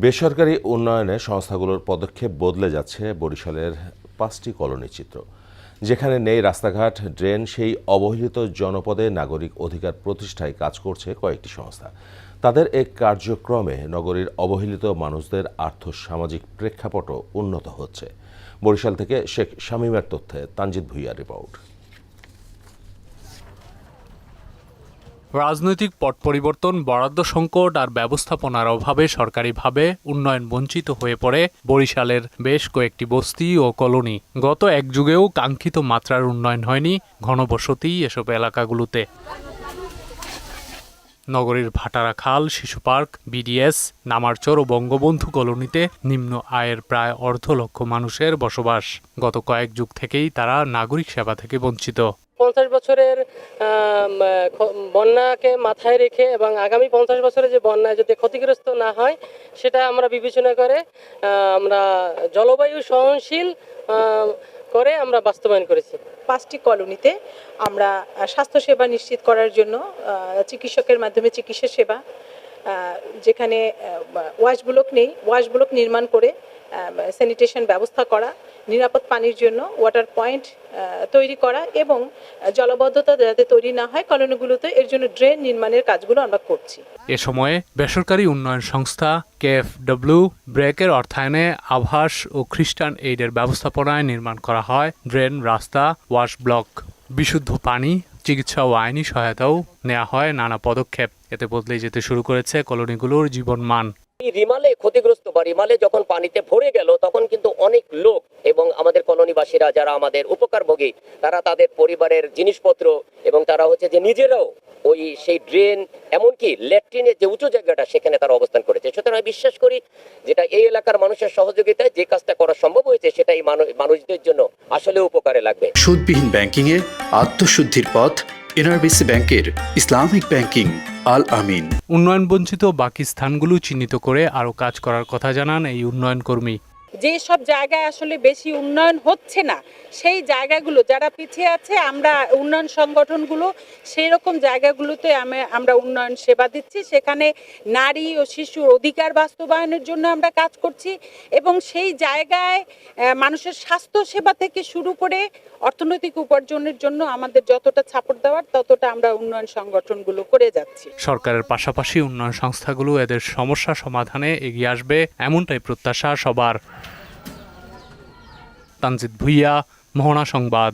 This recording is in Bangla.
বেসরকারি উন্নয়নে সংস্থাগুলোর পদক্ষেপ বদলে যাচ্ছে বরিশালের 5টি কলোনি চিত্র। যেখানে নেই রাস্তাঘাট, ড্রেন, সেই অবহেলিত জনপদে নাগরিক অধিকার প্রতিষ্ঠায় কাজ করছে কয়েকটি সংস্থা। তাদের এই কার্যক্রমে নগরীর অবহেলিত মানুষদের আর্থসামাজিক প্রেক্ষাপটও উন্নত হচ্ছে। বরিশাল থেকে শেখ শামীমের তথ্যে তানজিদ ভুঁইয়ার রিপোর্ট। রাজনৈতিক পট পরিবর্তন, বরাদ্দ সংকট আর ব্যবস্থাপনার অভাবে সরকারিভাবে উন্নয়ন বঞ্চিত হয়ে পড়ে বরিশালের বেশ কয়েকটি বস্তি ও কলোনি। গত এক যুগেও কাঙ্ক্ষিত মাত্রার উন্নয়ন হয়নি ঘনবসতি এসব এলাকাগুলোতে। নগরীর ভাটারা খাল, শিশু পার্ক, বিডিএস, নামারচর ও বঙ্গবন্ধু কলোনিতে নিম্ন আয়ের প্রায় 1.5 লক্ষ মানুষের বসবাস। গত কয়েক যুগ থেকেই তারা নাগরিক সেবা থেকে বঞ্চিত। 50 বছরের বন্যাকে মাথায় রেখে এবং আগামী 50 বছরে যে বন্যায় যদি ক্ষতিগ্রস্ত না হয় সেটা আমরা বিবেচনা করে আমরা জলবায়ু সহনশীল করে আমরা বাস্তবায়ন করেছি। 5টি কলোনিতে আমরা স্বাস্থ্যসেবা নিশ্চিত করার জন্য চিকিৎসকের মাধ্যমে চিকিৎসা সেবা, যেখানে ওয়াশ ব্লক নেই, ওয়াশ ব্লক নির্মাণ করে স্যানিটেশন ব্যবস্থা করা, নিরাপদ পানির জন্য ওয়াটার পয়েন্ট তৈরি করা এবং জলাবদ্ধতা যাতে তৈরি না হয় কলোনিগুলোতে, এর জন্য ড্রেন নির্মাণের কাজগুলো আমরা করছি। এ সময়ে বেসরকারি উন্নয়ন সংস্থা KfW ব্রেকের অর্থায়নে আবাস ও খ্রিস্টান এইডের ব্যবস্থাপনায় নির্মাণ করা হয় ড্রেন, রাস্তা, ওয়াশ ব্লক। বিশুদ্ধ পানি, চিকিৎসা ও আইনি সহায়তাও নেওয়া হয় নানা পদক্ষেপ। এতে বদলে যেতে শুরু করেছে কলোনিগুলোর জীবনমান। রিমালে ক্ষতিগ্রস্ত বা রিমালে যখন পানিতে ভরে গেল তখন কিন্তু অনেক লোক এবং আমাদের কলোনিবাসীরা যারা আমাদের উপকারভোগী তারা তাদের পরিবারের জিনিসপত্র এবং তারা হচ্ছে যে নিজেরাও ওই সেই ড্রেন এমনকি ল্যাট্রিনের যে উঁচু জায়গাটা সেখানে তারা অবস্থান করেছে। সুতরাং আমি বিশ্বাস করি যেটা এই এলাকার মানুষের সহযোগিতায় যে কাজটা করা সম্ভব হয়েছে সেটাই মানুষদের জন্য আসলে উপকারে লাগবে। সুদবিহীন ব্যাংকিং এ আত্মশুদ্ধির পথ এনআরবিসি ব্যাংকের ইসলামিক ব্যাংকিং আল আমিন। উন্নয়ন বঞ্চিত বাকি স্থানগুলো চিহ্নিত করে আরও কাজ করার কথা জানান এই উন্নয়ন কর্মী। যে সব জায়গায় আসলে বেশি উন্নয়ন হচ্ছে না সেই জায়গাগুলো যারা পিছিয়ে আছে, আমরা উন্নয়ন সংগঠনগুলো সেই রকম জায়গাগুলোতে আমরা উন্নয়ন সেবা দিচ্ছি। সেখানে নারী ও শিশুর অধিকার বাস্তবায়নের জন্য আমরা কাজ করছি এবং সেই জায়গায় মানুষের স্বাস্থ্য সেবা থেকে শুরু করে অর্থনৈতিক উপার্জনের জন্য আমাদের যতটা সাপোর্ট দেওয়ার ততটা আমরা উন্নয়ন সংগঠনগুলো করে যাচ্ছি। সরকারের পাশাপাশি উন্নয়ন সংস্থাগুলো এদের সমস্যা সমাধানে এগিয়ে আসবে এমনটাই প্রত্যাশা সবার। তানজিদ ভুঁইয়া, মোহনা সংবাদ।